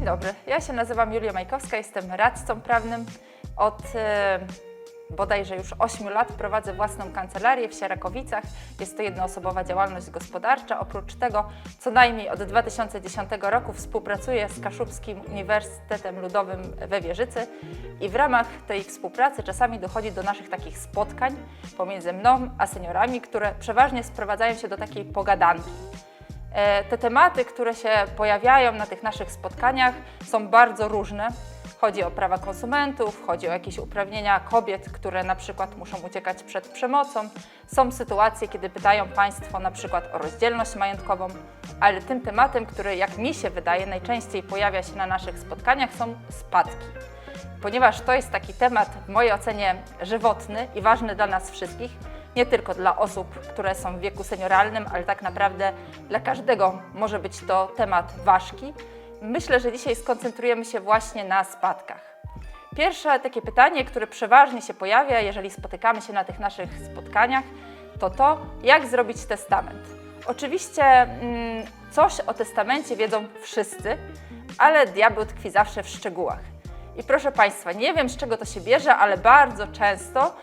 dobry, ja się nazywam Julia Majkowska, jestem radcą prawnym. Od bodajże już 8 lat prowadzę własną kancelarię w Sierakowicach. Jest to jednoosobowa działalność gospodarcza. Oprócz tego co najmniej od 2010 roku współpracuję z Kaszubskim Uniwersytetem Ludowym we Wieżycy i w ramach tej współpracy czasami dochodzi do naszych takich spotkań pomiędzy mną a seniorami, które przeważnie sprowadzają się do takiej pogadanki. Te tematy, które się pojawiają na tych naszych spotkaniach, są bardzo różne. Chodzi o prawa konsumentów, chodzi o jakieś uprawnienia kobiet, które na przykład muszą uciekać przed przemocą. Są sytuacje, kiedy pytają Państwo na przykład o rozdzielność majątkową, ale tym tematem, który jak mi się wydaje najczęściej pojawia się na naszych spotkaniach, są spadki. Ponieważ to jest taki temat w mojej ocenie żywotny i ważny dla nas wszystkich, nie tylko dla osób, które są w wieku senioralnym, ale tak naprawdę dla każdego może być to temat ważki. Myślę, że dzisiaj skoncentrujemy się właśnie na spadkach. Pierwsze takie pytanie, które przeważnie się pojawia, jeżeli spotykamy się na tych naszych spotkaniach, to jak zrobić testament. Oczywiście coś o testamencie wiedzą wszyscy, ale diabeł tkwi zawsze w szczegółach. I proszę Państwa, nie wiem z czego to się bierze, ale bardzo często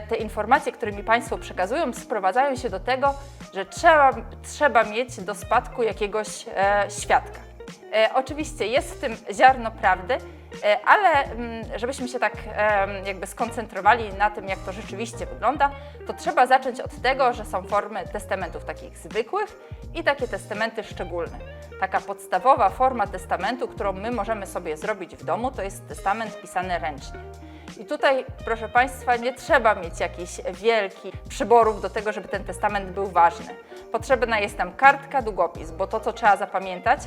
te informacje, które mi Państwo przekazują, sprowadzają się do tego, że trzeba mieć do spadku jakiegoś świadka. Oczywiście jest w tym ziarno prawdy, ale żebyśmy się tak jakby skoncentrowali na tym, jak to rzeczywiście wygląda, to trzeba zacząć od tego, że są formy testamentów takich zwykłych i takie testamenty szczególne. Taka podstawowa forma testamentu, którą my możemy sobie zrobić w domu, to jest testament pisany ręcznie. I tutaj, proszę Państwa, nie trzeba mieć jakichś wielkich przyborów do tego, żeby ten testament był ważny. Potrzebna jest nam kartka, długopis, bo to, co trzeba zapamiętać,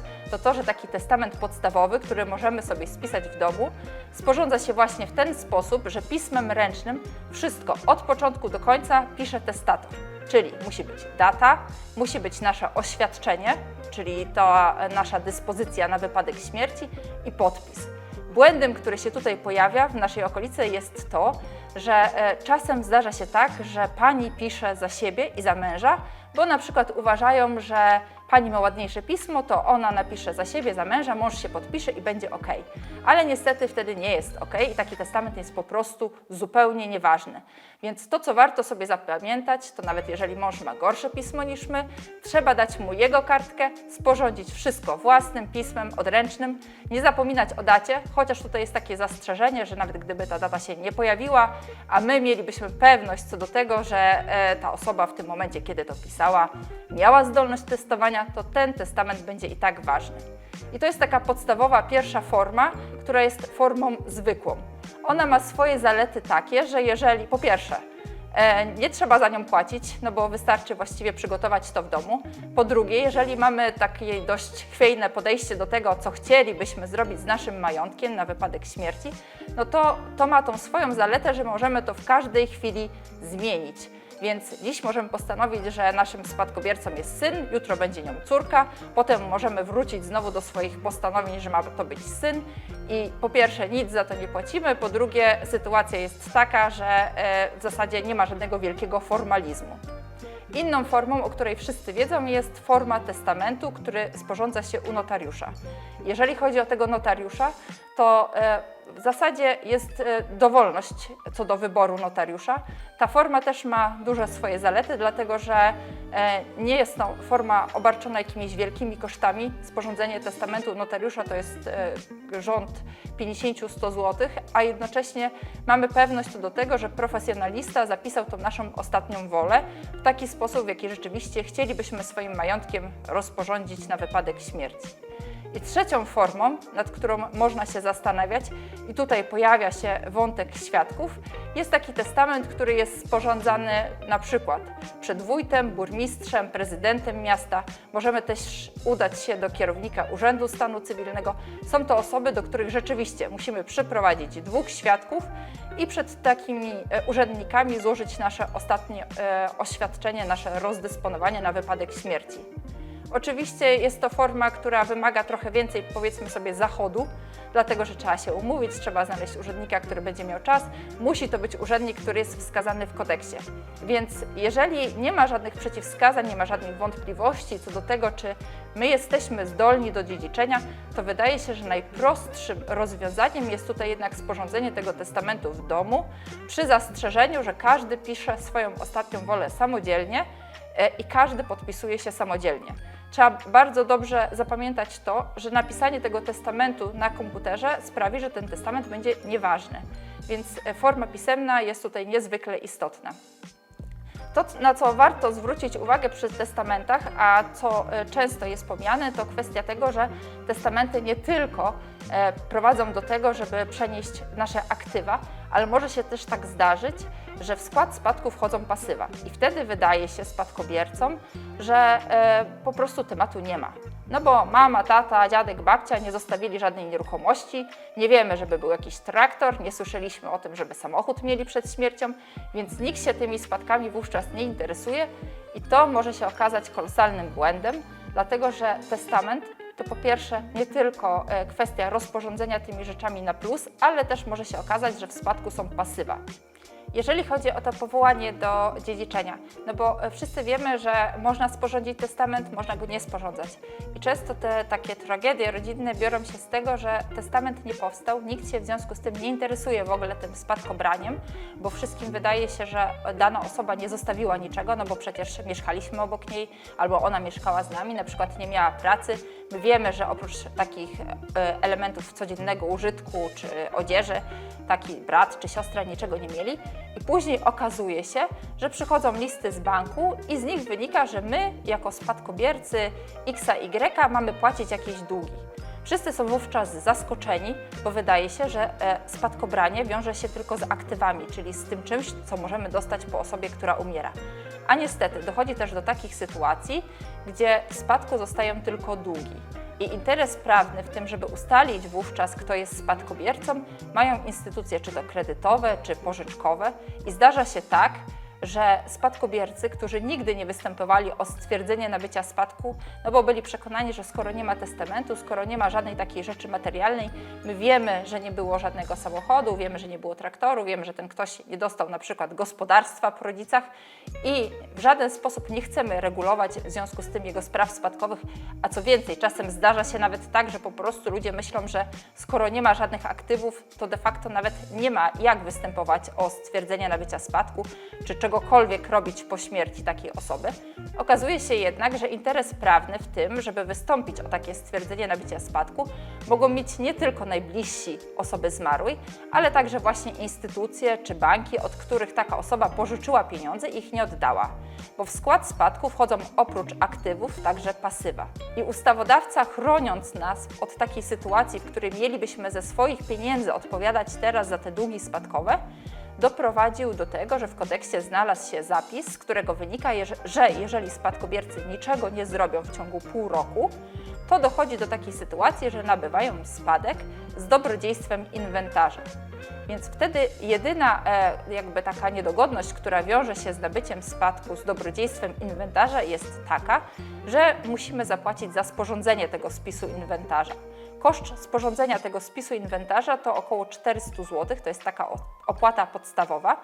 to, że taki testament podstawowy, który możemy sobie spisać w domu, sporządza się właśnie w ten sposób, że pismem ręcznym wszystko od początku do końca pisze testator. Czyli musi być data, musi być nasze oświadczenie, czyli ta nasza dyspozycja na wypadek śmierci i podpis. Błędem, który się tutaj pojawia w naszej okolicy jest to, że czasem zdarza się tak, że pani pisze za siebie i za męża, bo na przykład uważają, że pani ma ładniejsze pismo, to ona napisze za siebie, za męża, mąż się podpisze i będzie ok. Ale niestety wtedy nie jest ok i taki testament jest po prostu zupełnie nieważny. Więc to, co warto sobie zapamiętać, to nawet jeżeli mąż ma gorsze pismo niż my, trzeba dać mu jego kartkę, sporządzić wszystko własnym pismem, odręcznym, nie zapominać o dacie, chociaż tutaj jest takie zastrzeżenie, że nawet gdyby ta data się nie pojawiła, a my mielibyśmy pewność co do tego, że ta osoba w tym momencie, kiedy to pisała, miała zdolność testowania, to ten testament będzie i tak ważny. I to jest taka podstawowa pierwsza forma, która jest formą zwykłą. Ona ma swoje zalety takie, że jeżeli po pierwsze nie trzeba za nią płacić, no bo wystarczy właściwie przygotować to w domu. Po drugie, jeżeli mamy takie dość chwiejne podejście do tego, co chcielibyśmy zrobić z naszym majątkiem na wypadek śmierci, no to ma tą swoją zaletę, że możemy to w każdej chwili zmienić. Więc dziś możemy postanowić, że naszym spadkobiercą jest syn, jutro będzie nią córka, potem możemy wrócić znowu do swoich postanowień, że ma to być syn i po pierwsze nic za to nie płacimy, po drugie sytuacja jest taka, że w zasadzie nie ma żadnego wielkiego formalizmu. Inną formą, o której wszyscy wiedzą, jest forma testamentu, który sporządza się u notariusza. Jeżeli chodzi o tego notariusza, to w zasadzie jest dowolność co do wyboru notariusza. Ta forma też ma duże swoje zalety, dlatego że nie jest to forma obarczona jakimiś wielkimi kosztami. Sporządzenie testamentu notariusza to jest rząd 50-100 zł, a jednocześnie mamy pewność co do tego, że profesjonalista zapisał tą naszą ostatnią wolę w taki sposób, w jaki rzeczywiście chcielibyśmy swoim majątkiem rozporządzić na wypadek śmierci. I trzecią formą, nad którą można się zastanawiać, i tutaj pojawia się wątek świadków, jest taki testament, który jest sporządzany na przykład przed wójtem, burmistrzem, prezydentem miasta. Możemy też udać się do kierownika Urzędu Stanu Cywilnego. Są to osoby, do których rzeczywiście musimy przyprowadzić 2 świadków i przed takimi urzędnikami złożyć nasze ostatnie oświadczenie, nasze rozdysponowanie na wypadek śmierci. Oczywiście jest to forma, która wymaga trochę więcej, powiedzmy sobie, zachodu, dlatego że trzeba się umówić, trzeba znaleźć urzędnika, który będzie miał czas. Musi to być urzędnik, który jest wskazany w kodeksie. Więc jeżeli nie ma żadnych przeciwwskazań, nie ma żadnych wątpliwości co do tego, czy my jesteśmy zdolni do dziedziczenia, to wydaje się, że najprostszym rozwiązaniem jest tutaj jednak sporządzenie tego testamentu w domu, przy zastrzeżeniu, że każdy pisze swoją ostatnią wolę samodzielnie i każdy podpisuje się samodzielnie. Trzeba bardzo dobrze zapamiętać to, że napisanie tego testamentu na komputerze sprawi, że ten testament będzie nieważny, więc forma pisemna jest tutaj niezwykle istotna. To, na co warto zwrócić uwagę przy testamentach, a co często jest pomijane, to kwestia tego, że testamenty nie tylko prowadzą do tego, żeby przenieść nasze aktywa, ale może się też tak zdarzyć, że w skład spadku wchodzą pasywa i wtedy wydaje się spadkobiercom, że po prostu tematu nie ma. No bo mama, tata, dziadek, babcia nie zostawili żadnej nieruchomości, nie wiemy, żeby był jakiś traktor, nie słyszeliśmy o tym, żeby samochód mieli przed śmiercią, więc nikt się tymi spadkami wówczas nie interesuje i to może się okazać kolosalnym błędem, dlatego że testament to po pierwsze nie tylko kwestia rozporządzenia tymi rzeczami na plus, ale też może się okazać, że w spadku są pasywa. Jeżeli chodzi o to powołanie do dziedziczenia, no bo wszyscy wiemy, że można sporządzić testament, można go nie sporządzać. I często te takie tragedie rodzinne biorą się z tego, że testament nie powstał, nikt się w związku z tym nie interesuje w ogóle tym spadkobraniem, bo wszystkim wydaje się, że dana osoba nie zostawiła niczego, no bo przecież mieszkaliśmy obok niej, albo ona mieszkała z nami, na przykład nie miała pracy. My wiemy, że oprócz takich elementów codziennego użytku czy odzieży, taki brat czy siostra niczego nie mieli. I później okazuje się, że przychodzą listy z banku i z nich wynika, że my jako spadkobiercy X, Y mamy płacić jakieś długi. Wszyscy są wówczas zaskoczeni, bo wydaje się, że spadkobranie wiąże się tylko z aktywami, czyli z tym czymś, co możemy dostać po osobie, która umiera. A niestety dochodzi też do takich sytuacji, gdzie w spadku zostają tylko długi. I interes prawny w tym, żeby ustalić wówczas, kto jest spadkobiercą, mają instytucje czy to kredytowe, czy pożyczkowe i zdarza się tak, że spadkobiercy, którzy nigdy nie występowali o stwierdzenie nabycia spadku, no bo byli przekonani, że skoro nie ma testamentu, skoro nie ma żadnej takiej rzeczy materialnej, my wiemy, że nie było żadnego samochodu, wiemy, że nie było traktoru, wiemy, że ten ktoś nie dostał na przykład gospodarstwa po rodzicach i w żaden sposób nie chcemy regulować w związku z tym jego spraw spadkowych, a co więcej, czasem zdarza się nawet tak, że po prostu ludzie myślą, że skoro nie ma żadnych aktywów, to de facto nawet nie ma jak występować o stwierdzenie nabycia spadku, czy czegokolwiek robić po śmierci takiej osoby. Okazuje się jednak, że interes prawny w tym, żeby wystąpić o takie stwierdzenie nabycia spadku, mogą mieć nie tylko najbliżsi osoby zmarłej, ale także właśnie instytucje czy banki, od których taka osoba pożyczyła pieniądze i ich nie oddała. Bo w skład spadku wchodzą oprócz aktywów także pasywa. I ustawodawca, chroniąc nas od takiej sytuacji, w której mielibyśmy ze swoich pieniędzy odpowiadać teraz za te długi spadkowe, doprowadził do tego, że w kodeksie znalazł się zapis, z którego wynika, że jeżeli spadkobiercy niczego nie zrobią w ciągu pół roku, to dochodzi do takiej sytuacji, że nabywają spadek z dobrodziejstwem inwentarza. Więc wtedy jedyna jakby taka niedogodność, która wiąże się z nabyciem spadku z dobrodziejstwem inwentarza jest taka, że musimy zapłacić za sporządzenie tego spisu inwentarza. Koszt sporządzenia tego spisu inwentarza to około 400 zł, to jest taka opłata podstawowa,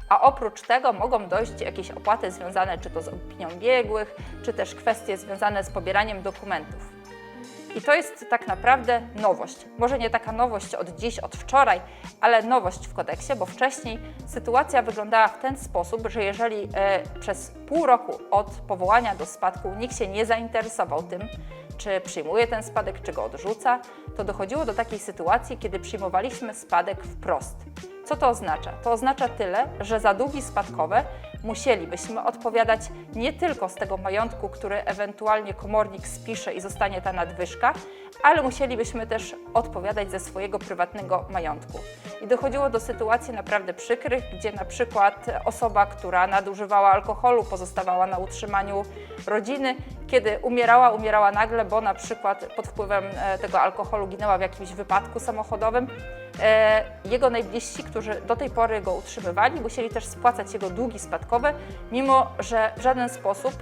a oprócz tego mogą dojść jakieś opłaty związane czy to z opinią biegłych, czy też kwestie związane z pobieraniem dokumentów. I to jest tak naprawdę nowość. Może nie taka nowość od dziś, od wczoraj, ale nowość w kodeksie, bo wcześniej sytuacja wyglądała w ten sposób, że jeżeli przez pół roku od powołania do spadku nikt się nie zainteresował tym, czy przyjmuje ten spadek, czy go odrzuca, to dochodziło do takiej sytuacji, kiedy przyjmowaliśmy spadek wprost. Co to oznacza? To oznacza tyle, że za długi spadkowe musielibyśmy odpowiadać nie tylko z tego majątku, który ewentualnie komornik spisze i zostanie ta nadwyżka, ale musielibyśmy też odpowiadać ze swojego prywatnego majątku. I dochodziło do sytuacji naprawdę przykrych, gdzie na przykład osoba, która nadużywała alkoholu, pozostawała na utrzymaniu rodziny, kiedy umierała nagle, bo na przykład pod wpływem tego alkoholu ginęła w jakimś wypadku samochodowym. Jego najbliżsi, którzy do tej pory go utrzymywali, musieli też spłacać jego długi spadkowe, mimo że w żaden sposób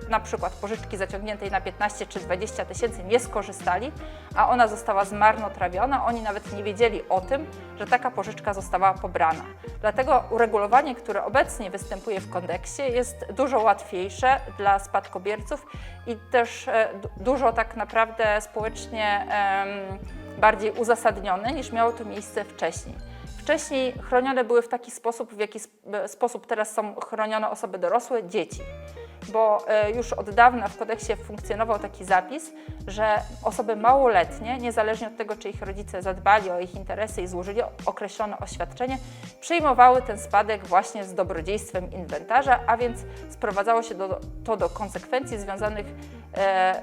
na przykład pożyczki zaciągniętej na 15 czy 20 tysięcy nie skorzystali, a ona została zmarnotrawiona, oni nawet nie wiedzieli o tym, że taka pożyczka została pobrana. Dlatego uregulowanie, które obecnie występuje w kodeksie, jest dużo łatwiejsze dla spadkobierców i też dużo tak naprawdę społecznie bardziej uzasadnione, niż miało to miejsce wcześniej. Wcześniej chronione były w taki sposób, w jaki sposób teraz są chronione osoby dorosłe, dzieci. Bo już od dawna w kodeksie funkcjonował taki zapis, że osoby małoletnie, niezależnie od tego, czy ich rodzice zadbali o ich interesy i złożyli określone oświadczenie, przyjmowały ten spadek właśnie z dobrodziejstwem inwentarza, a więc sprowadzało się to do konsekwencji związanych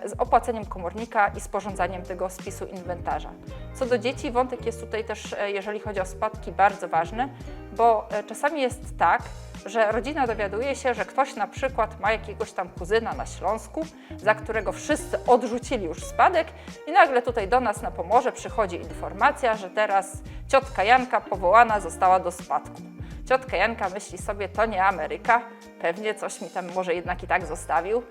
z opłaceniem komornika i sporządzaniem tego spisu inwentarza. Co do dzieci, wątek jest tutaj też, jeżeli chodzi o spadki, bardzo ważny, bo czasami jest tak, że rodzina dowiaduje się, że ktoś na przykład ma jakiegoś tam kuzyna na Śląsku, za którego wszyscy odrzucili już spadek i nagle tutaj do nas na Pomorze przychodzi informacja, że teraz ciotka Janka powołana została do spadku. Ciotka Janka myśli sobie, to nie Ameryka, pewnie coś mi tam może jednak i tak zostawił.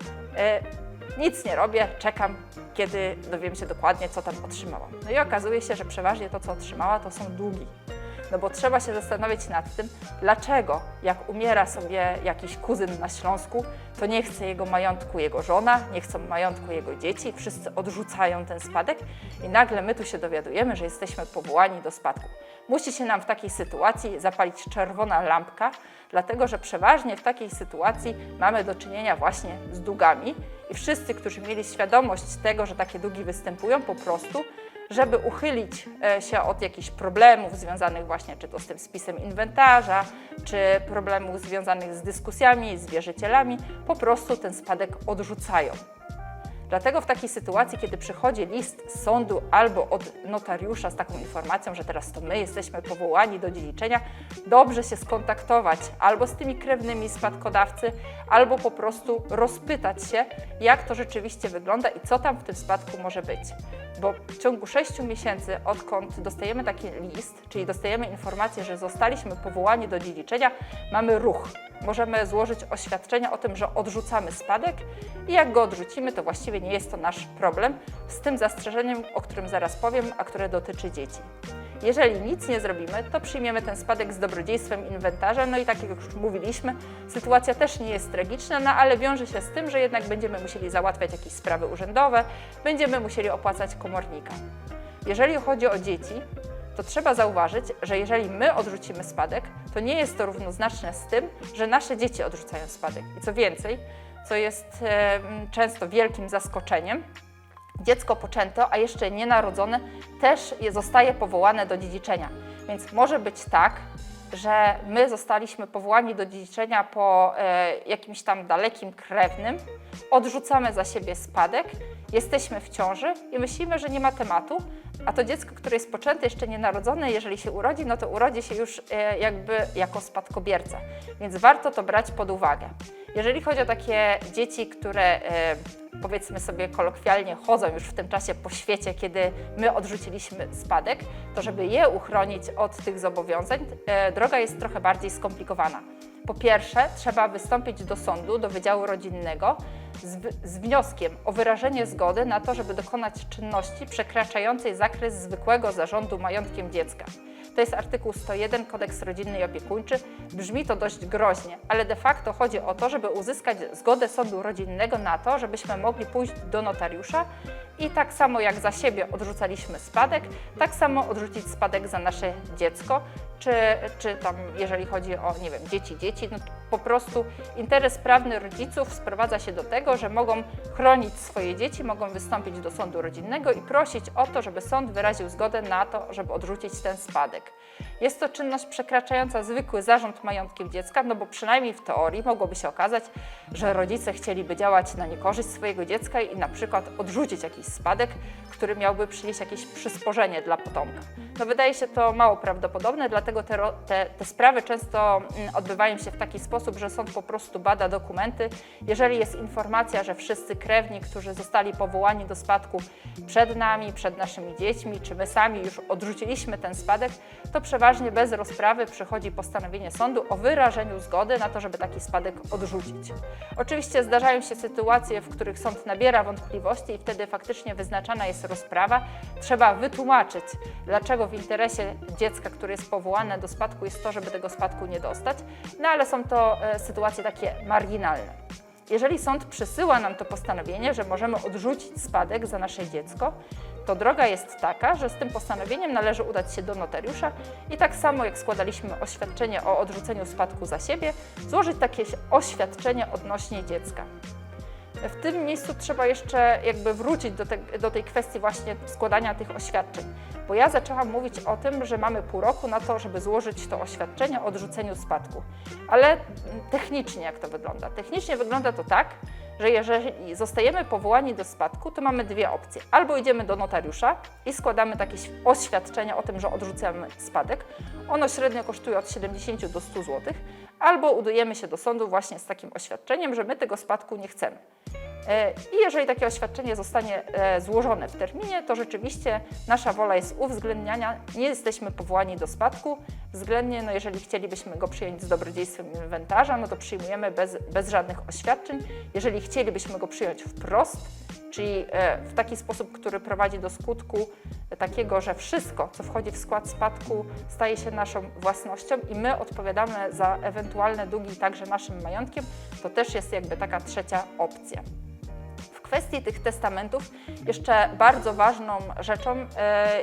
Nic nie robię, czekam, kiedy dowiem się dokładnie, co tam otrzymałam. No i okazuje się, że przeważnie to, co otrzymała, to są długi. No bo trzeba się zastanowić nad tym, dlaczego jak umiera sobie jakiś kuzyn na Śląsku, to nie chce jego majątku jego żona, nie chcą majątku jego dzieci, wszyscy odrzucają ten spadek i nagle my tu się dowiadujemy, że jesteśmy powołani do spadku. Musi się nam w takiej sytuacji zapalić czerwona lampka, dlatego że przeważnie w takiej sytuacji mamy do czynienia właśnie z długami i wszyscy, którzy mieli świadomość tego, że takie długi występują, po prostu żeby uchylić się od jakichś problemów związanych właśnie czy to z tym spisem inwentarza, czy problemów związanych z dyskusjami z wierzycielami, po prostu ten spadek odrzucają. Dlatego w takiej sytuacji, kiedy przychodzi list z sądu albo od notariusza z taką informacją, że teraz to my jesteśmy powołani do dziedziczenia, dobrze się skontaktować albo z tymi krewnymi spadkodawcy, albo po prostu rozpytać się, jak to rzeczywiście wygląda i co tam w tym spadku może być. Bo w ciągu 6 miesięcy, odkąd dostajemy taki list, czyli dostajemy informację, że zostaliśmy powołani do dziedziczenia, mamy ruch. Możemy złożyć oświadczenie o tym, że odrzucamy spadek i jak go odrzucimy, to właściwie nie jest to nasz problem, z tym zastrzeżeniem, o którym zaraz powiem, a które dotyczy dzieci. Jeżeli nic nie zrobimy, to przyjmiemy ten spadek z dobrodziejstwem inwentarza, no i tak jak już mówiliśmy, sytuacja też nie jest tragiczna, no ale wiąże się z tym, że jednak będziemy musieli załatwiać jakieś sprawy urzędowe, będziemy musieli opłacać komornika. Jeżeli chodzi o dzieci, to trzeba zauważyć, że jeżeli my odrzucimy spadek, to nie jest to równoznaczne z tym, że nasze dzieci odrzucają spadek. I co więcej, co jest często wielkim zaskoczeniem, dziecko poczęte, a jeszcze nienarodzone, też zostaje powołane do dziedziczenia. Więc może być tak, że my zostaliśmy powołani do dziedziczenia po jakimś tam dalekim krewnym, odrzucamy za siebie spadek, jesteśmy w ciąży i myślimy, że nie ma tematu, a to dziecko, które jest poczęte, jeszcze nienarodzone, jeżeli się urodzi, no to urodzi się już jakby jako spadkobierca. Więc warto to brać pod uwagę. Jeżeli chodzi o takie dzieci, które powiedzmy sobie kolokwialnie chodzą już w tym czasie po świecie, kiedy my odrzuciliśmy spadek, to żeby je uchronić od tych zobowiązań, droga jest trochę bardziej skomplikowana. Po pierwsze, trzeba wystąpić do sądu, do Wydziału Rodzinnego z wnioskiem o wyrażenie zgody na to, żeby dokonać czynności przekraczającej zakres zwykłego zarządu majątkiem dziecka. To jest artykuł 101 Kodeks Rodzinny i Opiekuńczy. Brzmi to dość groźnie, ale de facto chodzi o to, żeby uzyskać zgodę sądu rodzinnego na to, żebyśmy mogli pójść do notariusza i tak samo jak za siebie odrzucaliśmy spadek, tak samo odrzucić spadek za nasze dziecko, czy tam jeżeli chodzi o, nie wiem, dzieci, no po prostu interes prawny rodziców sprowadza się do tego, że mogą chronić swoje dzieci, mogą wystąpić do sądu rodzinnego i prosić o to, żeby sąd wyraził zgodę na to, żeby odrzucić ten spadek. Jest to czynność przekraczająca zwykły zarząd majątkiem dziecka, no bo przynajmniej w teorii mogłoby się okazać, że rodzice chcieliby działać na niekorzyść swojego dziecka i na przykład odrzucić jakiś spadek, który miałby przynieść jakieś przysporzenie dla potomka. No wydaje się to mało prawdopodobne, dlatego te sprawy często odbywają się w taki sposób, sposób, że sąd po prostu bada dokumenty. Jeżeli jest informacja, że wszyscy krewni, którzy zostali powołani do spadku przed nami, przed naszymi dziećmi, czy my sami już odrzuciliśmy ten spadek, to przeważnie bez rozprawy przychodzi postanowienie sądu o wyrażeniu zgody na to, żeby taki spadek odrzucić. Oczywiście zdarzają się sytuacje, w których sąd nabiera wątpliwości i wtedy faktycznie wyznaczana jest rozprawa. Trzeba wytłumaczyć, dlaczego w interesie dziecka, które jest powołane do spadku, jest to, żeby tego spadku nie dostać, no ale są to sytuacje takie marginalne. Jeżeli sąd przysyła nam to postanowienie, że możemy odrzucić spadek za nasze dziecko, to droga jest taka, że z tym postanowieniem należy udać się do notariusza i tak samo jak składaliśmy oświadczenie o odrzuceniu spadku za siebie, złożyć takie oświadczenie odnośnie dziecka. W tym miejscu trzeba jeszcze wrócić do tej kwestii właśnie składania tych oświadczeń, bo ja zaczęłam mówić o tym, że mamy pół roku na to, żeby złożyć to oświadczenie o odrzuceniu spadku. Ale technicznie jak to wygląda? Technicznie wygląda to tak, że jeżeli zostajemy powołani do spadku, to mamy dwie opcje. Albo idziemy do notariusza i składamy takie oświadczenie o tym, że odrzucamy spadek. Ono średnio kosztuje od 70 do 100 zł. Albo udajemy się do sądu właśnie z takim oświadczeniem, że my tego spadku nie chcemy. I jeżeli takie oświadczenie zostanie złożone w terminie, to rzeczywiście nasza wola jest uwzględniana, nie jesteśmy powołani do spadku. Względnie, jeżeli chcielibyśmy go przyjąć z dobrodziejstwem inwentarza, no to przyjmujemy bez żadnych oświadczeń. Jeżeli chcielibyśmy go przyjąć wprost, czyli w taki sposób, który prowadzi do skutku takiego, że wszystko, co wchodzi w skład spadku, staje się naszą własnością i my odpowiadamy za ewentualne długi także naszym majątkiem, to też jest taka trzecia opcja. W kwestii tych testamentów jeszcze bardzo ważną rzeczą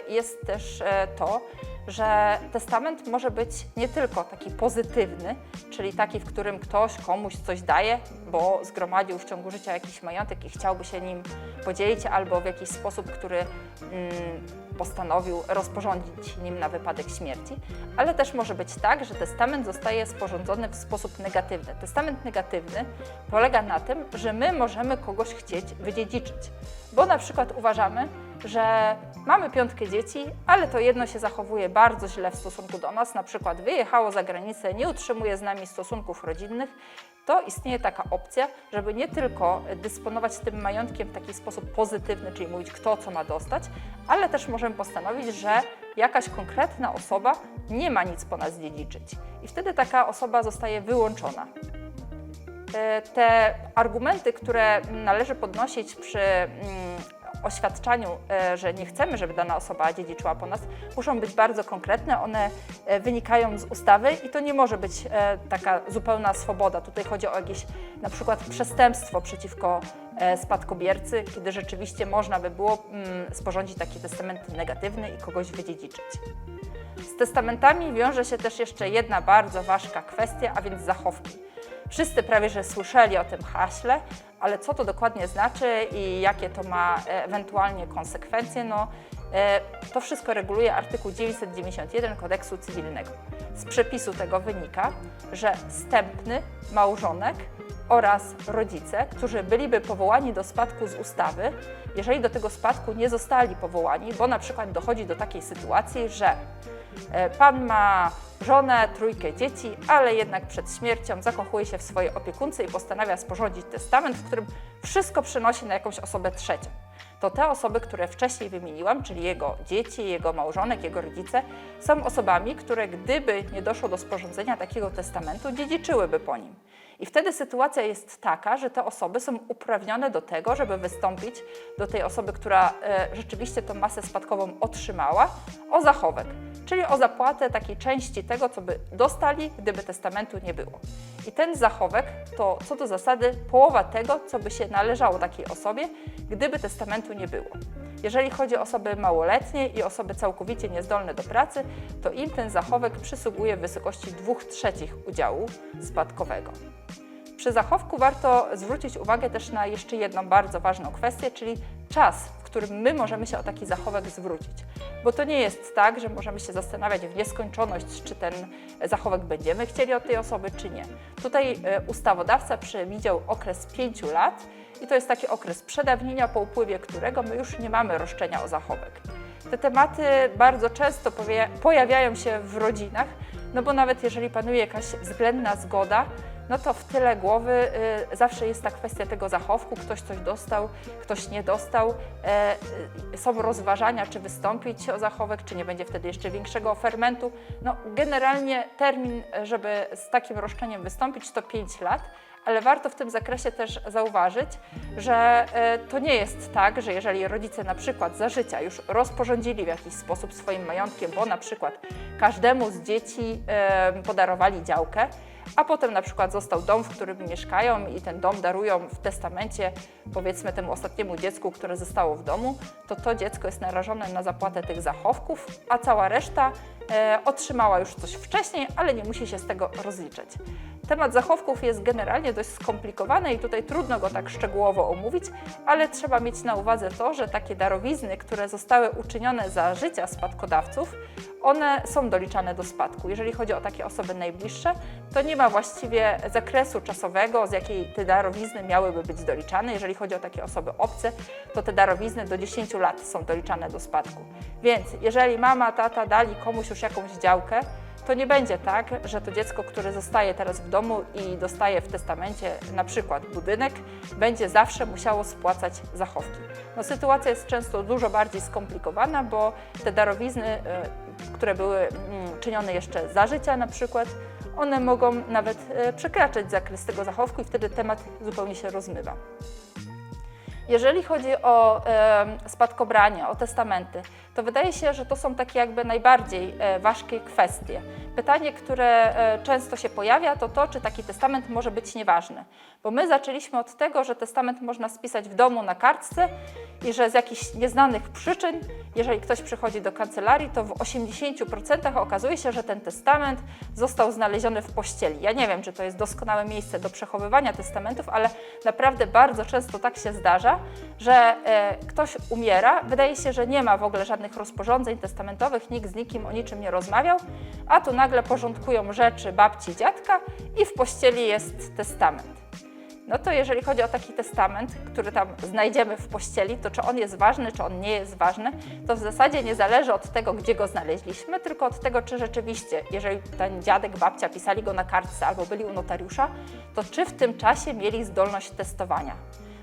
jest też to, że testament może być nie tylko taki pozytywny, czyli taki, w którym ktoś komuś coś daje, bo zgromadził w ciągu życia jakiś majątek i chciałby się nim podzielić, albo w jakiś sposób, który postanowił rozporządzić nim na wypadek śmierci, ale też może być tak, że testament zostaje sporządzony w sposób negatywny. Testament negatywny polega na tym, że my możemy kogoś chcieć wydziedziczyć, bo na przykład uważamy, że mamy 5 dzieci, ale to jedno się zachowuje bardzo źle w stosunku do nas, na przykład wyjechało za granicę, nie utrzymuje z nami stosunków rodzinnych, to istnieje taka opcja, żeby nie tylko dysponować tym majątkiem w taki sposób pozytywny, czyli mówić, kto co ma dostać, ale też możemy postanowić, że jakaś konkretna osoba nie ma nic po nas dziedziczyć i wtedy taka osoba zostaje wyłączona. Te argumenty, które należy podnosić przy oświadczaniu, że nie chcemy, żeby dana osoba dziedziczyła po nas, muszą być bardzo konkretne, one wynikają z ustawy i to nie może być taka zupełna swoboda. Tutaj chodzi o jakieś na przykład przestępstwo przeciwko spadkobiercy, kiedy rzeczywiście można by było sporządzić taki testament negatywny i kogoś wydziedziczyć. Z testamentami wiąże się też jeszcze jedna bardzo ważka kwestia, a więc zachowki. Wszyscy prawie że słyszeli o tym haśle, ale co to dokładnie znaczy i jakie to ma ewentualnie konsekwencje, to wszystko reguluje artykuł 991 Kodeksu Cywilnego. Z przepisu tego wynika, że zstępny, małżonek oraz rodzice, którzy byliby powołani do spadku z ustawy, jeżeli do tego spadku nie zostali powołani, bo na przykład dochodzi do takiej sytuacji, że pan ma żonę, 3 dzieci, ale jednak przed śmiercią zakochuje się w swojej opiekunce i postanawia sporządzić testament, w którym wszystko przenosi na jakąś osobę trzecią. To te osoby, które wcześniej wymieniłam, czyli jego dzieci, jego małżonek, jego rodzice, są osobami, które gdyby nie doszło do sporządzenia takiego testamentu, dziedziczyłyby po nim. I wtedy sytuacja jest taka, że te osoby są uprawnione do tego, żeby wystąpić do tej osoby, która rzeczywiście tą masę spadkową otrzymała, o zachowek, czyli o zapłatę takiej części tego, co by dostali, gdyby testamentu nie było. I ten zachowek to co do zasady połowa tego, co by się należało takiej osobie, gdyby testamentu nie było. Jeżeli chodzi o osoby małoletnie i osoby całkowicie niezdolne do pracy, to im ten zachowek przysługuje w wysokości 2/3 udziału spadkowego. Przy zachowku warto zwrócić uwagę też na jeszcze jedną bardzo ważną kwestię, czyli czas, w którym my możemy się o taki zachowek zwrócić. Bo to nie jest tak, że możemy się zastanawiać w nieskończoność, czy ten zachowek będziemy chcieli od tej osoby, czy nie. Tutaj ustawodawca przewidział okres 5 lat i to jest taki okres przedawnienia, po upływie którego my już nie mamy roszczenia o zachowek. Te tematy bardzo często pojawiają się w rodzinach, no bo nawet jeżeli panuje jakaś względna zgoda, no to w tyle głowy zawsze jest ta kwestia tego zachowku, ktoś coś dostał, ktoś nie dostał. Są rozważania, czy wystąpić o zachowek, czy nie będzie wtedy jeszcze większego fermentu. No, generalnie termin, żeby z takim roszczeniem wystąpić, to 5 lat. Ale warto w tym zakresie też zauważyć, że to nie jest tak, że jeżeli rodzice na przykład za życia już rozporządzili w jakiś sposób swoim majątkiem, bo na przykład każdemu z dzieci podarowali działkę, a potem na przykład został dom, w którym mieszkają i ten dom darują w testamencie, powiedzmy temu ostatniemu dziecku, które zostało w domu, to dziecko jest narażone na zapłatę tych zachowków, a cała reszta otrzymała już coś wcześniej, ale nie musi się z tego rozliczać. Temat zachowków jest generalnie dość skomplikowany i tutaj trudno go tak szczegółowo omówić, ale trzeba mieć na uwadze to, że takie darowizny, które zostały uczynione za życia spadkodawców, one są doliczane do spadku. Jeżeli chodzi o takie osoby najbliższe, to nie ma właściwie zakresu czasowego, z jakiej te darowizny miałyby być doliczane. Jeżeli chodzi o takie osoby obce, to te darowizny do 10 lat są doliczane do spadku. Więc jeżeli mama, tata dali komuś już jakąś działkę, to nie będzie tak, że to dziecko, które zostaje teraz w domu i dostaje w testamencie na przykład budynek, będzie zawsze musiało spłacać zachowki. No, sytuacja jest często dużo bardziej skomplikowana, bo te darowizny, które były czynione jeszcze za życia na przykład, one mogą nawet przekraczać zakres tego zachowku i wtedy temat zupełnie się rozmywa. Jeżeli chodzi o spadkobranie, o testamenty, to wydaje się, że to są takie jakby najbardziej ważkie kwestie. Pytanie, które często się pojawia, to czy taki testament może być nieważny. Bo my zaczęliśmy od tego, że testament można spisać w domu na kartce i że z jakichś nieznanych przyczyn, jeżeli ktoś przychodzi do kancelarii, to w 80% okazuje się, że ten testament został znaleziony w pościeli. Ja nie wiem, czy to jest doskonałe miejsce do przechowywania testamentów, ale naprawdę bardzo często tak się zdarza, że ktoś umiera, wydaje się, że nie ma w ogóle żadnych rozporządzeń testamentowych, nikt z nikim o niczym nie rozmawiał, a tu nagle porządkują rzeczy babci, dziadka i w pościeli jest testament. No to jeżeli chodzi o taki testament, który tam znajdziemy w pościeli, to czy on jest ważny, czy on nie jest ważny, to w zasadzie nie zależy od tego, gdzie go znaleźliśmy, tylko od tego, czy rzeczywiście, jeżeli ten dziadek, babcia pisali go na kartce albo byli u notariusza, to czy w tym czasie mieli zdolność testowania.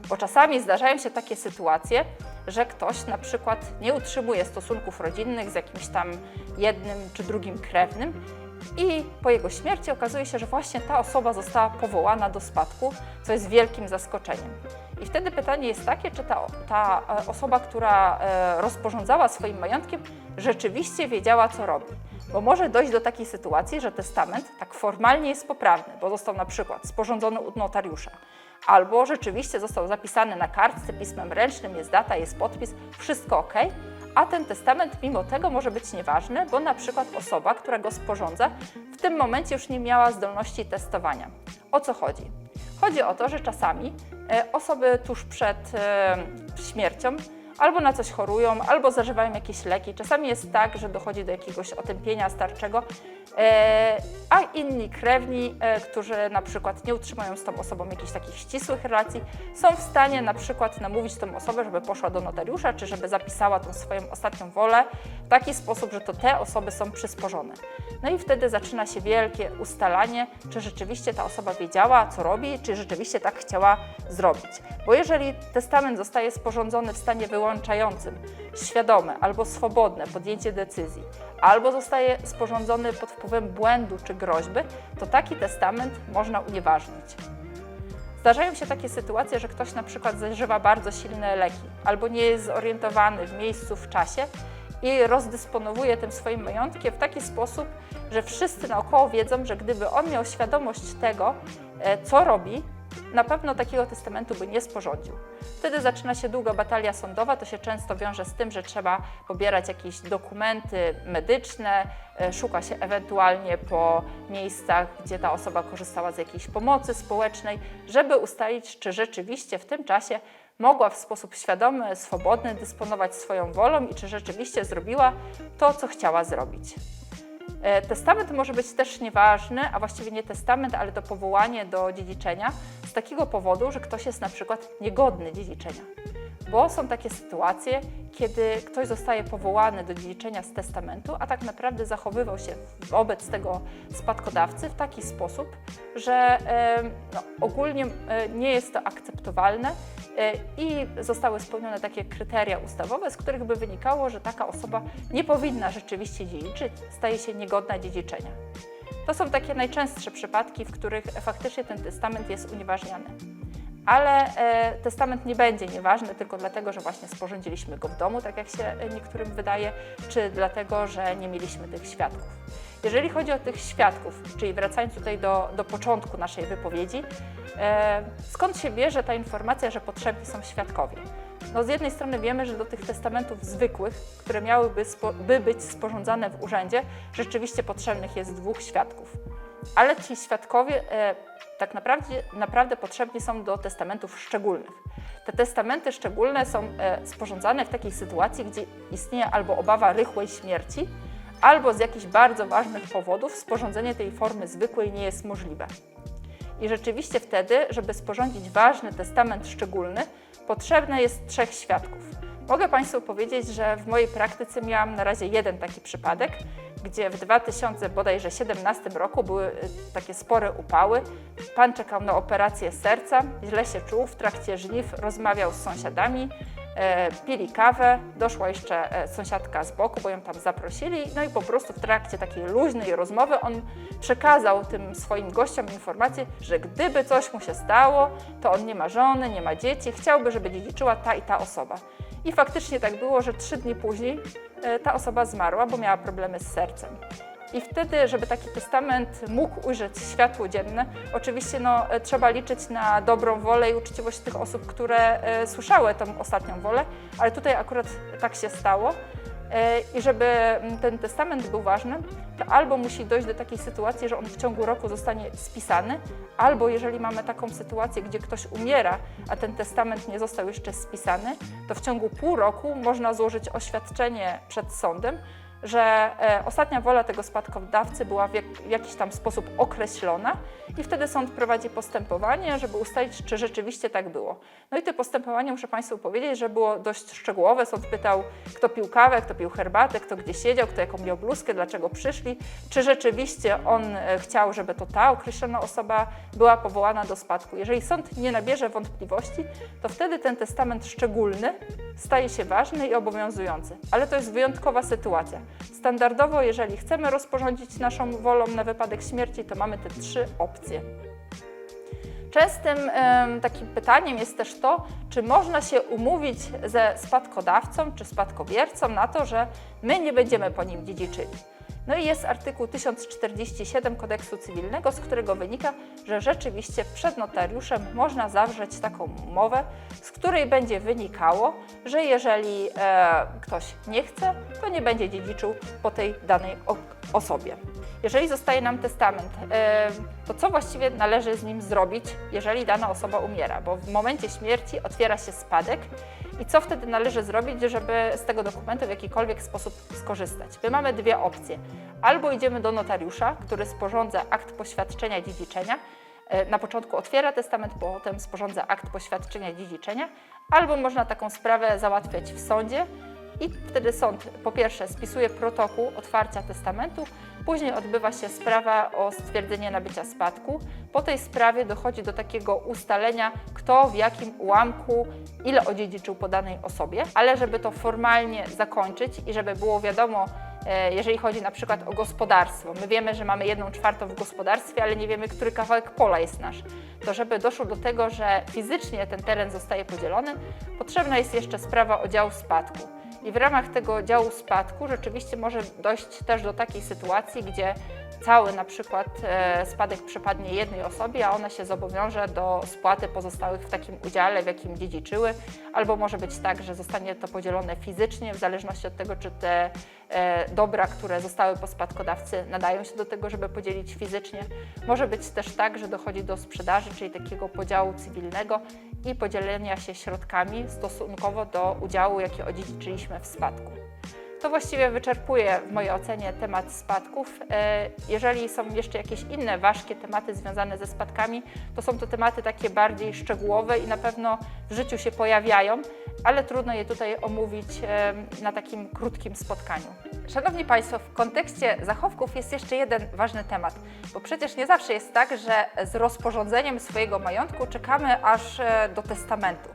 Bo czasami zdarzają się takie sytuacje, że ktoś na przykład nie utrzymuje stosunków rodzinnych z jakimś tam jednym czy drugim krewnym i po jego śmierci okazuje się, że właśnie ta osoba została powołana do spadku, co jest wielkim zaskoczeniem. I wtedy pytanie jest takie, czy ta osoba, która rozporządzała swoim majątkiem, rzeczywiście wiedziała, co robi. Bo może dojść do takiej sytuacji, że testament tak formalnie jest poprawny, bo został na przykład sporządzony u notariusza, albo rzeczywiście został zapisany na kartce pismem ręcznym, jest data, jest podpis, wszystko ok, a ten testament mimo tego może być nieważny, bo na przykład osoba, która go sporządza, w tym momencie już nie miała zdolności testowania. O co chodzi? Chodzi o to, że czasami osoby tuż przed śmiercią albo na coś chorują, albo zażywają jakieś leki. Czasami jest tak, że dochodzi do jakiegoś otępienia starczego, a inni krewni, którzy na przykład nie utrzymują z tą osobą jakichś takich ścisłych relacji, są w stanie na przykład namówić tą osobę, żeby poszła do notariusza, czy żeby zapisała tą swoją ostatnią wolę w taki sposób, że to te osoby są przysporzone. No i wtedy zaczyna się wielkie ustalanie, czy rzeczywiście ta osoba wiedziała, co robi, czy rzeczywiście tak chciała zrobić. Bo jeżeli testament zostaje sporządzony w stanie wyłączającym świadome albo swobodne podjęcie decyzji, albo zostaje sporządzony pod wpływem błędu czy groźby, to taki testament można unieważnić. Zdarzają się takie sytuacje, że ktoś na przykład zażywa bardzo silne leki albo nie jest zorientowany w miejscu, w czasie i rozdysponowuje tym swoim majątkiem w taki sposób, że wszyscy naokoło wiedzą, że gdyby on miał świadomość tego, co robi, na pewno takiego testamentu by nie sporządził. Wtedy zaczyna się długa batalia sądowa, to się często wiąże z tym, że trzeba pobierać jakieś dokumenty medyczne, szuka się ewentualnie po miejscach, gdzie ta osoba korzystała z jakiejś pomocy społecznej, żeby ustalić, czy rzeczywiście w tym czasie mogła w sposób świadomy, swobodny dysponować swoją wolą i czy rzeczywiście zrobiła to, co chciała zrobić. Testament może być też nieważny, a właściwie nie testament, ale to powołanie do dziedziczenia z takiego powodu, że ktoś jest na przykład niegodny dziedziczenia. bo są takie sytuacje, kiedy ktoś zostaje powołany do dziedziczenia z testamentu, a tak naprawdę zachowywał się wobec tego spadkodawcy w taki sposób, że ogólnie nie jest to akceptowalne i zostały spełnione takie kryteria ustawowe, z których by wynikało, że taka osoba nie powinna rzeczywiście dziedziczyć, staje się niegodna dziedziczenia. To są takie najczęstsze przypadki, w których faktycznie ten testament jest unieważniany. Ale testament nie będzie nieważny tylko dlatego, że właśnie sporządziliśmy go w domu, tak jak się niektórym wydaje, czy dlatego, że nie mieliśmy tych świadków. Jeżeli chodzi o tych świadków, czyli wracając tutaj do początku naszej wypowiedzi, skąd się bierze ta informacja, że potrzebni są świadkowie? No z jednej strony wiemy, że do tych testamentów zwykłych, które miałyby być sporządzane w urzędzie, rzeczywiście potrzebnych jest 2 świadków. Ale ci świadkowie tak naprawdę potrzebni są do testamentów szczególnych. Te testamenty szczególne są sporządzane w takiej sytuacji, gdzie istnieje albo obawa rychłej śmierci, albo z jakichś bardzo ważnych powodów sporządzenie tej formy zwykłej nie jest możliwe. I rzeczywiście wtedy, żeby sporządzić ważny testament szczególny, potrzebne jest 3 świadków. Mogę Państwu powiedzieć, że w mojej praktyce miałam na razie jeden taki przypadek, gdzie w 2017 roku były takie spore upały. Pan czekał na operację serca, źle się czuł, w trakcie żniw rozmawiał z sąsiadami, pili kawę, doszła jeszcze sąsiadka z boku, bo ją tam zaprosili, no i po prostu w trakcie takiej luźnej rozmowy on przekazał tym swoim gościom informację, że gdyby coś mu się stało, to on nie ma żony, nie ma dzieci, chciałby, żeby dziedziczyła ta i ta osoba. I faktycznie tak było, że 3 dni później ta osoba zmarła, bo miała problemy z sercem. I wtedy, żeby taki testament mógł ujrzeć światło dzienne, oczywiście trzeba liczyć na dobrą wolę i uczciwość tych osób, które słyszały tą ostatnią wolę, ale tutaj akurat tak się stało. I żeby ten testament był ważny, to albo musi dojść do takiej sytuacji, że on w ciągu roku zostanie spisany, albo jeżeli mamy taką sytuację, gdzie ktoś umiera, a ten testament nie został jeszcze spisany, to w ciągu pół roku można złożyć oświadczenie przed sądem, że ostatnia wola tego spadkodawcy była w jakiś tam sposób określona i wtedy sąd prowadzi postępowanie, żeby ustalić, czy rzeczywiście tak było. No i to postępowanie, muszę Państwu powiedzieć, że było dość szczegółowe. Sąd pytał, kto pił kawę, kto pił herbatę, kto gdzie siedział, kto jaką miał bluzkę, dlaczego przyszli, czy rzeczywiście on chciał, żeby to ta określona osoba była powołana do spadku. Jeżeli sąd nie nabierze wątpliwości, to wtedy ten testament szczególny staje się ważny i obowiązujący. Ale to jest wyjątkowa sytuacja. Standardowo, jeżeli chcemy rozporządzić naszą wolą na wypadek śmierci, to mamy te 3 opcje. Częstym takim pytaniem jest też to, czy można się umówić ze spadkodawcą czy spadkobiercą na to, że my nie będziemy po nim dziedziczyli. No i jest artykuł 1047 Kodeksu Cywilnego, z którego wynika, że rzeczywiście przed notariuszem można zawrzeć taką umowę, z której będzie wynikało, że jeżeli ktoś nie chce, to nie będzie dziedziczył po tej danej osobie. Jeżeli zostaje nam testament, to co właściwie należy z nim zrobić, jeżeli dana osoba umiera? Bo w momencie śmierci otwiera się spadek i co wtedy należy zrobić, żeby z tego dokumentu w jakikolwiek sposób skorzystać? My mamy 2 opcje. Albo idziemy do notariusza, który sporządza akt poświadczenia dziedziczenia, na początku otwiera testament, potem sporządza akt poświadczenia dziedziczenia, albo można taką sprawę załatwiać w sądzie i wtedy sąd po pierwsze spisuje protokół otwarcia testamentu, później odbywa się sprawa o stwierdzenie nabycia spadku. Po tej sprawie dochodzi do takiego ustalenia, kto w jakim ułamku, ile odziedziczył po danej osobie, ale żeby to formalnie zakończyć i żeby było wiadomo, jeżeli chodzi na przykład o gospodarstwo. My wiemy, że mamy 1/4 w gospodarstwie, ale nie wiemy, który kawałek pola jest nasz. To żeby doszło do tego, że fizycznie ten teren zostaje podzielony, potrzebna jest jeszcze sprawa o dział spadku. I w ramach tego działu spadku rzeczywiście może dojść też do takiej sytuacji, gdzie cały na przykład spadek przypadnie jednej osobie, a ona się zobowiąże do spłaty pozostałych w takim udziale, w jakim dziedziczyły, albo może być tak, że zostanie to podzielone fizycznie, w zależności od tego, czy te dobra, które zostały po spadkodawcy, nadają się do tego, żeby podzielić fizycznie. Może być też tak, że dochodzi do sprzedaży, czyli takiego podziału cywilnego i podzielenia się środkami stosunkowo do udziału, jaki odziedziczyliśmy w spadku. To właściwie wyczerpuje w mojej ocenie temat spadków. Jeżeli są jeszcze jakieś inne ważkie tematy związane ze spadkami, to są to tematy takie bardziej szczegółowe i na pewno w życiu się pojawiają, ale trudno je tutaj omówić na takim krótkim spotkaniu. Szanowni Państwo, w kontekście zachowków jest jeszcze jeden ważny temat, bo przecież nie zawsze jest tak, że z rozporządzeniem swojego majątku czekamy aż do testamentu.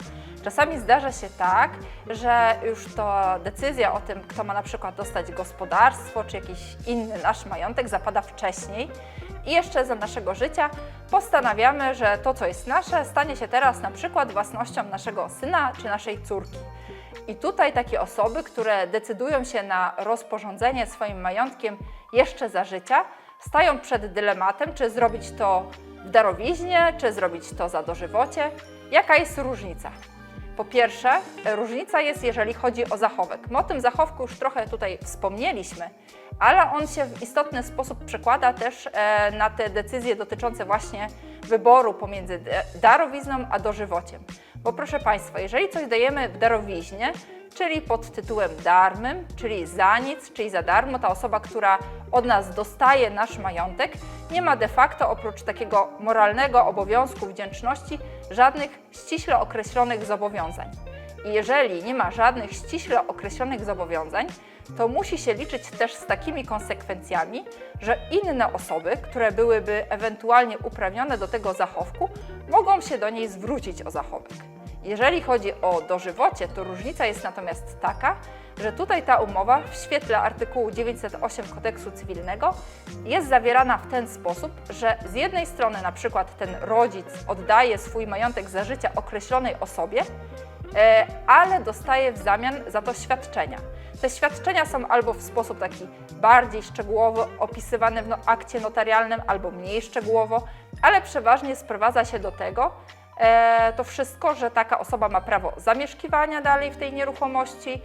Czasami zdarza się tak, że już to decyzja o tym, kto ma na przykład dostać gospodarstwo czy jakiś inny nasz majątek, zapada wcześniej i jeszcze za naszego życia postanawiamy, że to, co jest nasze, stanie się teraz na przykład własnością naszego syna czy naszej córki. I tutaj takie osoby, które decydują się na rozporządzenie swoim majątkiem jeszcze za życia, stają przed dylematem, czy zrobić to w darowiźnie, czy zrobić to za dożywocie. Jaka jest różnica? Po pierwsze, różnica jest, jeżeli chodzi o zachowek. My o tym zachowku już trochę tutaj wspomnieliśmy, ale on się w istotny sposób przekłada też na te decyzje dotyczące właśnie wyboru pomiędzy darowizną a dożywociem. Bo proszę Państwa, jeżeli coś dajemy w darowiźnie, czyli pod tytułem darmym, czyli za nic, czyli za darmo, ta osoba, która od nas dostaje nasz majątek, nie ma de facto oprócz takiego moralnego obowiązku wdzięczności żadnych ściśle określonych zobowiązań. I jeżeli nie ma żadnych ściśle określonych zobowiązań, to musi się liczyć też z takimi konsekwencjami, że inne osoby, które byłyby ewentualnie uprawnione do tego zachowku, mogą się do niej zwrócić o zachowek. Jeżeli chodzi o dożywocie, to różnica jest natomiast taka, że tutaj ta umowa w świetle artykułu 908 Kodeksu Cywilnego jest zawierana w ten sposób, że z jednej strony na przykład ten rodzic oddaje swój majątek za życia określonej osobie, ale dostaje w zamian za to świadczenia. Te świadczenia są albo w sposób taki bardziej szczegółowo opisywane w akcie notarialnym, albo mniej szczegółowo, ale przeważnie sprowadza się do tego, to wszystko, że taka osoba ma prawo zamieszkiwania dalej w tej nieruchomości,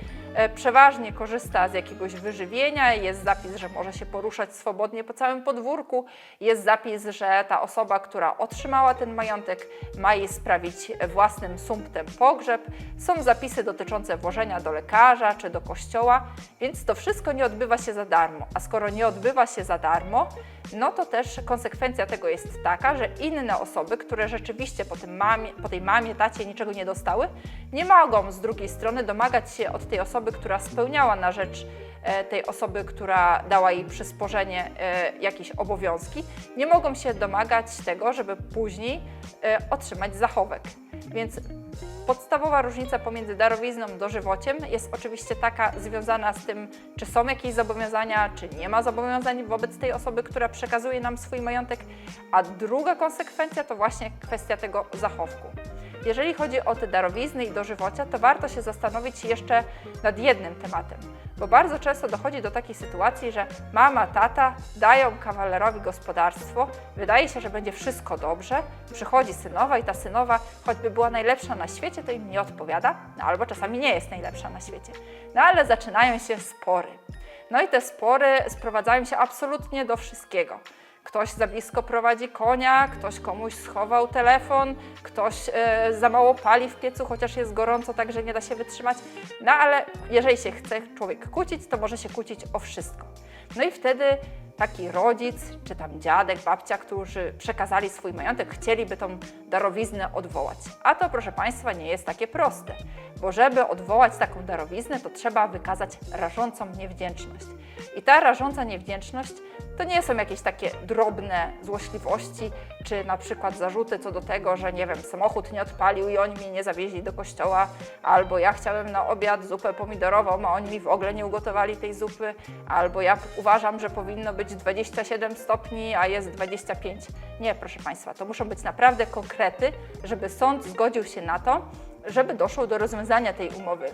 przeważnie korzysta z jakiegoś wyżywienia, jest zapis, że może się poruszać swobodnie po całym podwórku, jest zapis, że ta osoba, która otrzymała ten majątek, ma jej sprawić własnym sumptem pogrzeb, są zapisy dotyczące włożenia do lekarza czy do kościoła, więc to wszystko nie odbywa się za darmo, a skoro nie odbywa się za darmo, no to też konsekwencja tego jest taka, że inne osoby, które rzeczywiście po tej mamie, tacie niczego nie dostały, nie mogą z drugiej strony domagać się od tej osoby, która spełniała na rzecz tej osoby, która dała jej przysporzenie jakieś obowiązki, nie mogą się domagać tego, żeby później otrzymać zachowek. Więc podstawowa różnica pomiędzy darowizną a dożywociem jest oczywiście taka związana z tym, czy są jakieś zobowiązania, czy nie ma zobowiązań wobec tej osoby, która przekazuje nam swój majątek, a druga konsekwencja to właśnie kwestia tego zachowku. Jeżeli chodzi o te darowizny i dożywocia, to warto się zastanowić jeszcze nad jednym tematem, bo bardzo często dochodzi do takiej sytuacji, że mama, tata dają kawalerowi gospodarstwo, wydaje się, że będzie wszystko dobrze, przychodzi synowa i ta synowa, choćby była najlepsza na świecie, to im nie odpowiada, no albo czasami nie jest najlepsza na świecie. No ale zaczynają się spory. No i te spory sprowadzają się absolutnie do wszystkiego. Ktoś za blisko prowadzi konia, ktoś komuś schował telefon, ktoś za mało pali w piecu, chociaż jest gorąco, tak że nie da się wytrzymać. No ale jeżeli się chce człowiek kłócić, to może się kłócić o wszystko. No i wtedy taki rodzic, czy tam dziadek, babcia, którzy przekazali swój majątek, chcieliby tą darowiznę odwołać. A to, proszę Państwa, nie jest takie proste, bo żeby odwołać taką darowiznę, to trzeba wykazać rażącą niewdzięczność. I ta rażąca niewdzięczność to nie są jakieś takie drobne złośliwości, czy na przykład zarzuty co do tego, że nie wiem, samochód nie odpalił i oni mnie nie zawieźli do kościoła, albo ja chciałem na obiad zupę pomidorową, a oni mi w ogóle nie ugotowali tej zupy, albo ja uważam, że powinno być 27 stopni, a jest 25. Nie, proszę Państwa, to muszą być naprawdę konkrety, żeby sąd zgodził się na to, żeby doszło do rozwiązania tej umowy.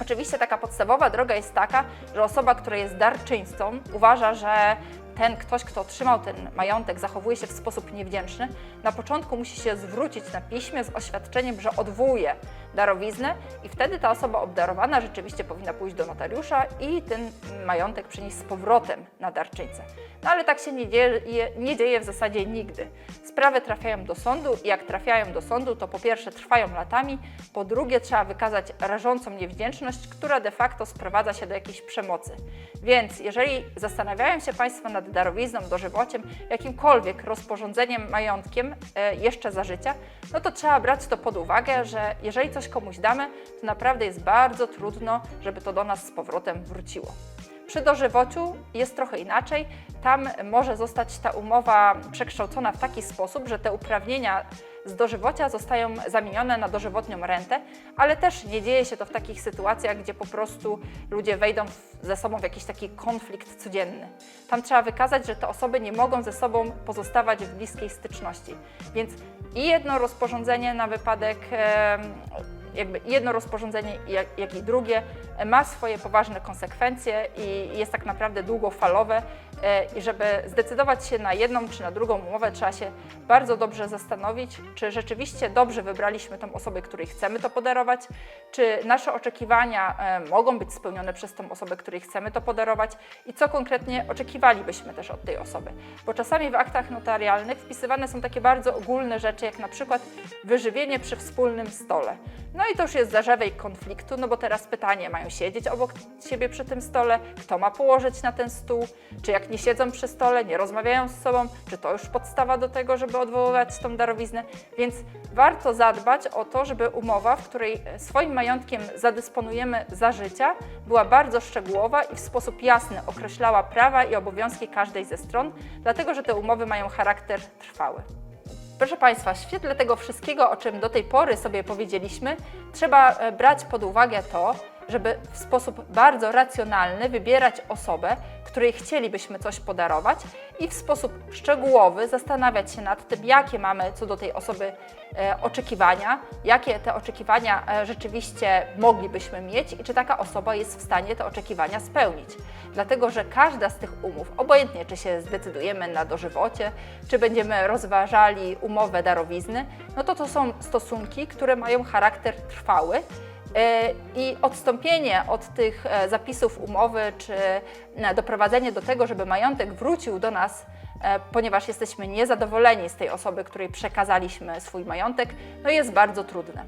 Oczywiście taka podstawowa droga jest taka, że osoba, która jest darczyńcą, uważa, że ten ktoś, kto otrzymał ten majątek, zachowuje się w sposób niewdzięczny, na początku musi się zwrócić na piśmie z oświadczeniem, że odwołuje darowiznę i wtedy ta osoba obdarowana rzeczywiście powinna pójść do notariusza i ten majątek przynieść z powrotem na darczyńcę. No ale tak się nie dzieje w zasadzie nigdy. Sprawy trafiają do sądu i jak trafiają do sądu, to po pierwsze trwają latami, po drugie trzeba wykazać rażącą niewdzięczność, która de facto sprowadza się do jakiejś przemocy. Więc jeżeli zastanawiają się Państwo nad darowizną, dożywociem, jakimkolwiek rozporządzeniem majątkiem jeszcze za życia, no to trzeba brać to pod uwagę, że jeżeli coś komuś damy, to naprawdę jest bardzo trudno, żeby to do nas z powrotem wróciło. Przy dożywociu jest trochę inaczej. Tam może zostać ta umowa przekształcona w taki sposób, że te uprawnienia z dożywocia zostają zamienione na dożywotnią rentę, ale też nie dzieje się to w takich sytuacjach, gdzie po prostu ludzie wejdą ze sobą w jakiś taki konflikt codzienny. Tam trzeba wykazać, że te osoby nie mogą ze sobą pozostawać w bliskiej styczności. Więc i jedno rozporządzenie na wypadek jedno rozporządzenie, jak i drugie ma swoje poważne konsekwencje i jest tak naprawdę długofalowe i żeby zdecydować się na jedną czy na drugą umowę, trzeba się bardzo dobrze zastanowić, czy rzeczywiście dobrze wybraliśmy tą osobę, której chcemy to podarować, czy nasze oczekiwania mogą być spełnione przez tą osobę, której chcemy to podarować i co konkretnie oczekiwalibyśmy też od tej osoby. Bo czasami w aktach notarialnych wpisywane są takie bardzo ogólne rzeczy, jak na przykład wyżywienie przy wspólnym stole. No i to już jest zarzewej konfliktu, no bo teraz pytanie, mają siedzieć obok siebie przy tym stole, kto ma położyć na ten stół, czy jak nie siedzą przy stole, nie rozmawiają z sobą, czy to już podstawa do tego, żeby odwoływać tą darowiznę, więc warto zadbać o to, żeby umowa, w której swoim majątkiem zadysponujemy za życia, była bardzo szczegółowa i w sposób jasny określała prawa i obowiązki każdej ze stron, dlatego że te umowy mają charakter trwały. Proszę Państwa, w świetle tego wszystkiego, o czym do tej pory sobie powiedzieliśmy, trzeba brać pod uwagę to, żeby w sposób bardzo racjonalny wybierać osobę, której chcielibyśmy coś podarować i w sposób szczegółowy zastanawiać się nad tym, jakie mamy co do tej osoby oczekiwania, jakie te oczekiwania rzeczywiście moglibyśmy mieć i czy taka osoba jest w stanie te oczekiwania spełnić. Dlatego, że każda z tych umów, obojętnie czy się zdecydujemy na dożywocie, czy będziemy rozważali umowę darowizny, no to są stosunki, które mają charakter trwały. I odstąpienie od tych zapisów umowy, czy doprowadzenie do tego, żeby majątek wrócił do nas, ponieważ jesteśmy niezadowoleni z tej osoby, której przekazaliśmy swój majątek, no jest bardzo trudne.